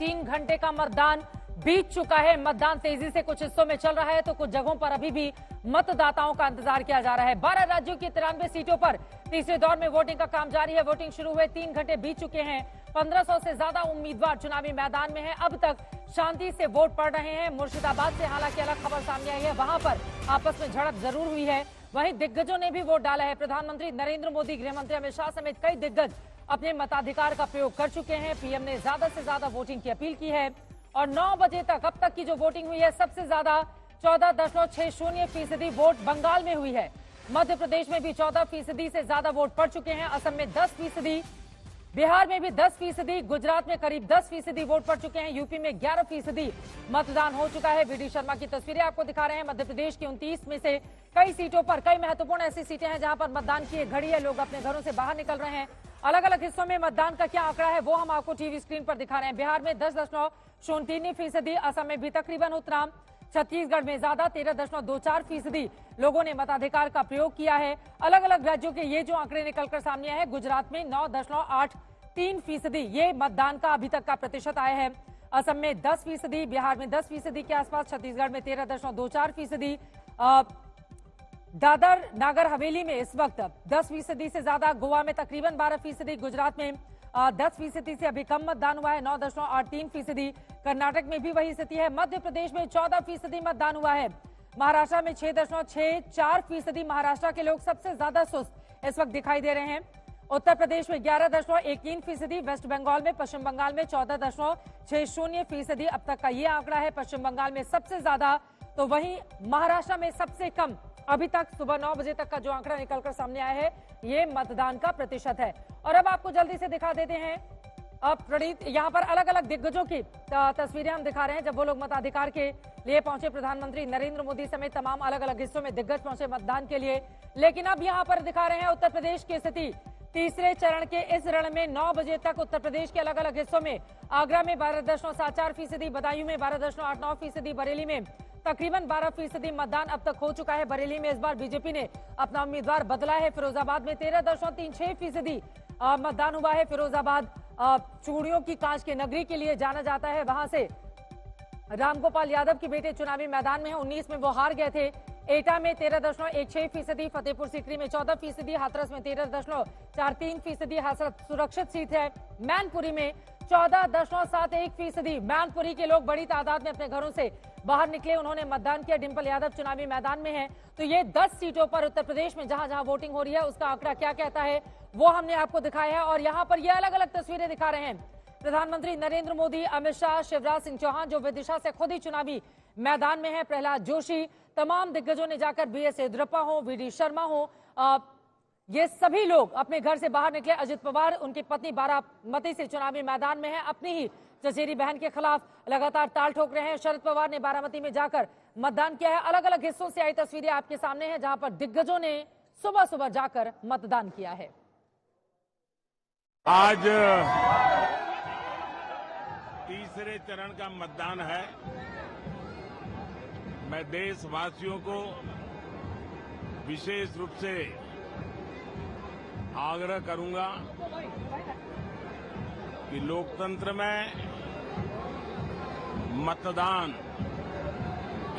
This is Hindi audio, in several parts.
3 घंटे का मतदान बीत चुका है। मतदान तेजी से कुछ हिस्सों में चल रहा है तो कुछ जगहों पर अभी भी मतदाताओं का इंतजार किया जा रहा है। 12 राज्यों की 93 सीटों पर तीसरे दौर में वोटिंग का काम जारी है। वोटिंग शुरू हुए 3 घंटे बीत चुके हैं। 1500 से ज्यादा उम्मीदवार चुनावी मैदान में हैं। अब तक शांति से वोट पड़ रहे हैं। मुर्शिदाबाद से हालांकि अलग खबर सामने आई है, वहां पर आपस में झड़प जरूर हुई है। वहीं दिग्गजों ने भी वोट डाला है। प्रधानमंत्री नरेंद्र मोदी, गृहमंत्री अमित शाह समेत कई दिग्गज अपने मताधिकार का प्रयोग कर चुके हैं। पीएम ने ज्यादा से ज्यादा वोटिंग की अपील की है और 9 बजे तक अब तक की जो वोटिंग हुई है सबसे ज्यादा 14.60% वोट बंगाल में हुई है। मध्य प्रदेश में भी 14% से ज्यादा वोट पड़ चुके हैं। असम में 10%, बिहार में भी 10%, गुजरात में करीब 10% वोट पड़ चुके हैं। यूपी में 11% मतदान हो चुका है। वीडी शर्मा की तस्वीरें आपको दिखा रहे हैं। मध्य प्रदेश की 29 में से कई सीटों पर, कई महत्वपूर्ण ऐसी सीटें हैं जहां पर मतदान की घड़ी है, लोग अपने घरों से बाहर निकल रहे हैं। अलग अलग हिस्सों में मतदान का क्या आंकड़ा है वो हम आपको टीवी स्क्रीन पर दिखा रहे हैं। बिहार में 10.03%, असम में भी तकरीबन उतना, छत्तीसगढ़ में ज्यादा 13.24% लोगों ने मताधिकार का प्रयोग किया है। अलग अलग राज्यों के ये जो आंकड़े निकलकर सामने आए हैं, गुजरात में 9.83% ये मतदान का अभी तक का प्रतिशत आया है। असम में 10%, बिहार में 10% के आसपास, छत्तीसगढ़ में 13.24%, दादर नागर हवेली में इस वक्त 10% से ज्यादा, गोवा में तकरीबन 12%, गुजरात में 10% से अभी कम मतदान हुआ है, 9.83%। कर्नाटक में भी वही स्थिति है। मध्य प्रदेश में 14% मतदान हुआ है। महाराष्ट्र में 6.64%। महाराष्ट्र के लोग सबसे ज्यादा सुस्त इस वक्त दिखाई दे रहे हैं। उत्तर प्रदेश में 11.13%, वेस्ट बंगाल में, पश्चिम बंगाल में 14.60%। अब तक का ये आंकड़ा है। पश्चिम बंगाल में सबसे ज्यादा तो वहीं महाराष्ट्र में सबसे कम। अभी तक सुबह 9 बजे तक का जो आंकड़ा निकलकर सामने आया है ये मतदान का प्रतिशत है। और अब आपको जल्दी से दिखा देते हैं, अब प्रणीत यहाँ पर अलग अलग दिग्गजों की तस्वीरें हम दिखा रहे हैं जब वो लोग मताधिकार के लिए पहुंचे। प्रधानमंत्री नरेंद्र मोदी समेत तमाम अलग अलग हिस्सों में दिग्गज पहुंचे मतदान के लिए। लेकिन अब यहाँ पर दिखा रहे हैं उत्तर प्रदेश की स्थिति। तीसरे चरण के इस रण में 9 बजे तक उत्तर प्रदेश के अलग अलग हिस्सों में, आगरा में 12.74%, बदायूं में 12.89%, बरेली में तकरीबन 12% मतदान अब तक हो चुका है। बरेली में इस बार बीजेपी ने अपना उम्मीदवार बदला है। फिरोजाबाद में 13.36% मतदान हुआ है। फिरोजाबाद चूड़ियों की कांच की नगरी के लिए जाना जाता है। वहां से रामगोपाल यादव के बेटे चुनावी मैदान में है। 19 में वो हार गए थे। एटा में 13.16%, फतेहपुर सीकरी में 14%, हाथरस में 13.43%, हाथरस सुरक्षित सीट है। मैनपुरी में 14.71%। मैनपुरी के लोग बड़ी तादाद में अपने घरों से बाहर निकले, उन्होंने मतदान किया। डिंपल यादव चुनावी मैदान में है। तो ये 10 सीटों पर उत्तर प्रदेश में जहां जहां वोटिंग हो रही है उसका आंकड़ा क्या कहता है वो हमने आपको दिखाया है। और यहाँ पर ये अलग अलग तस्वीरें दिखा रहे हैं। प्रधानमंत्री नरेंद्र मोदी, अमित शाह, शिवराज सिंह चौहान जो विदिशा से खुद ही चुनावी मैदान में है, प्रहलाद जोशी, तमाम दिग्गजों ने जाकर, बीएस येदियुरप्पा हो, वीडी शर्मा हो, ये सभी लोग अपने घर से बाहर निकले। अजित पवार, उनकी पत्नी बारामती से चुनावी मैदान में है, अपनी ही चचेरी बहन के खिलाफ लगातार ताल ठोक रहे हैं। शरद पवार ने बारामती में जाकर मतदान किया है। अलग अलग हिस्सों से आई तस्वीरें आपके सामने हैं जहां पर दिग्गजों ने सुबह सुबह जाकर मतदान किया है। आज तीसरे चरण का मतदान है। मैं देशवासियों को विशेष रूप से आग्रह करूंगा कि लोकतंत्र में मतदान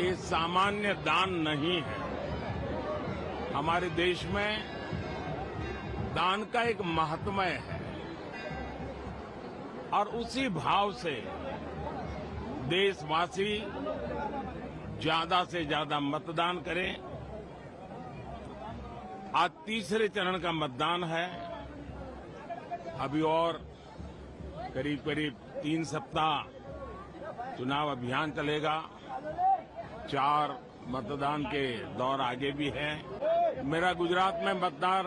ये सामान्य दान नहीं है। हमारे देश में दान का एक महात्म्य है और उसी भाव से देशवासी ज्यादा से ज्यादा मतदान करें। आज तीसरे चरण का मतदान है। अभी और करीब करीब 3 सप्ताह चुनाव अभियान चलेगा। 4 मतदान के दौर आगे भी है। मेरा गुजरात में मतदान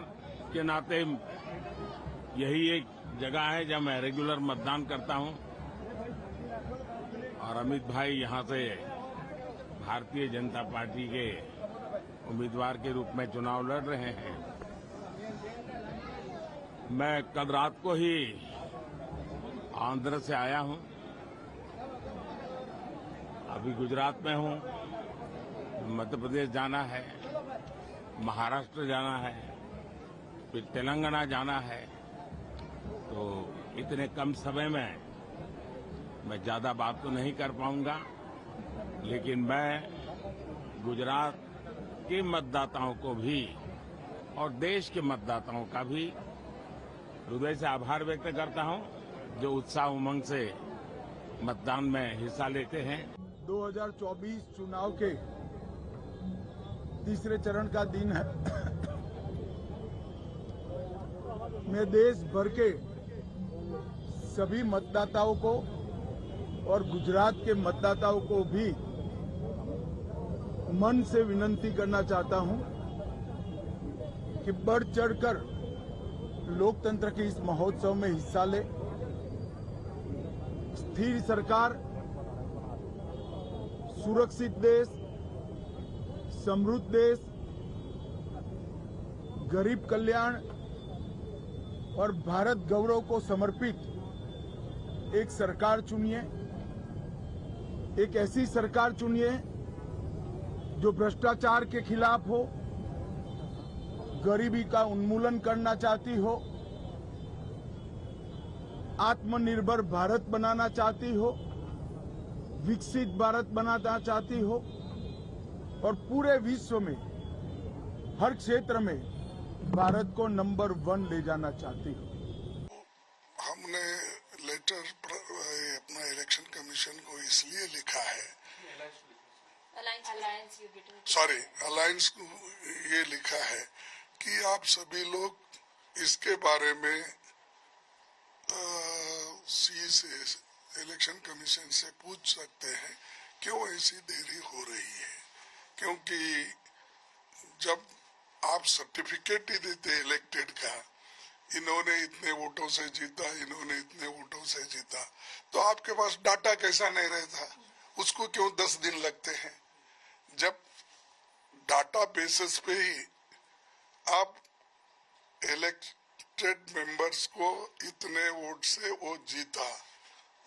के नाते यही एक जगह है जहां मैं रेगुलर मतदान करता हूं और अमित भाई यहां से भारतीय जनता पार्टी के उम्मीदवार के रूप में चुनाव लड़ रहे हैं। मैं कल रात को ही आंध्र से आया हूं, अभी गुजरात में हूं। मध्य प्रदेश जाना है, महाराष्ट्र जाना है, फिर तेलंगाना जाना है। तो इतने कम समय में मैं ज्यादा बात तो नहीं कर पाऊंगा, लेकिन मैं गुजरात के मतदाताओं को भी और देश के मतदाताओं का भी हृदय से आभार व्यक्त करता हूं, जो उत्साह उमंग से मतदान में हिस्सा लेते हैं। 2024 चुनाव के तीसरे चरण का दिन है। मैं देश भर के सभी मतदाताओं को और गुजरात के मतदाताओं को भी मन से विनती करना चाहता हूं कि बढ़ चढ़कर लोकतंत्र के इस महोत्सव में हिस्सा ले। स्थिर सरकार, सुरक्षित देश, समृद्ध देश, गरीब कल्याण और भारत गौरव को समर्पित एक सरकार चुनिए। एक ऐसी सरकार चुनिए जो भ्रष्टाचार के खिलाफ हो, गरीबी का उन्मूलन करना चाहती हो, आत्मनिर्भर भारत बनाना चाहती हो, विकसित भारत बनाना चाहती हो और पूरे विश्व में हर क्षेत्र में भारत को नंबर 1 ले जाना चाहती हो। हमने लेटर अपना इलेक्शन कमीशन को इसलिए लिखा है, अलायंस को ये लिखा है कि आप सभी लोग इसके बारे में इलेक्शन कमीशन से पूछ सकते हैं क्यों ऐसी देरी हो रही है, क्योंकि जब आप सर्टिफिकेट ही देते इलेक्टेड का, इन्होंने इतने वोटों से जीता, इन्होंने इतने वोटों से जीता, तो आपके पास डाटा कैसा नहीं रहता, उसको क्यों 10 दिन लगते हैं। जब डाटा बेसिस पे ही आप इलेक्टेड मेंबर्स को इतने वोट से वो जीता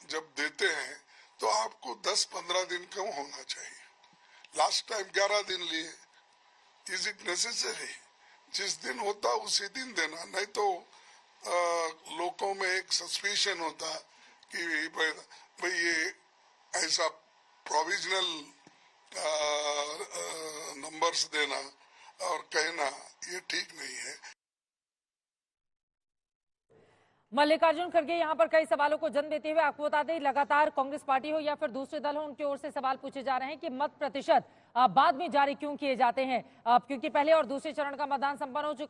जब देते हैं, तो आपको 10-15 दिन क्यों होना चाहिए। लास्ट टाइम 11 दिन लिए। Is it necessary? जिस दिन होता उसी दिन देना, नहीं तो लोगों में एक सस्पिशन होता कि भाई ये ऐसा प्रोविजनल नंबर्स देना और कहना ये ठीक नहीं है। मल्लिकार्जुन खड़गे यहां पर कई सवालों को जन्म देते हुए आपको बता दें, लगातार कांग्रेस पार्टी हो या फिर दूसरे दल हो, उनकी ओर से सवाल पूछे जा रहे हैं कि मत प्रतिशत बाद में जारी क्यों किए जाते हैं, क्योंकि पहले और दूसरे चरण का मतदान संपन्न हो चुका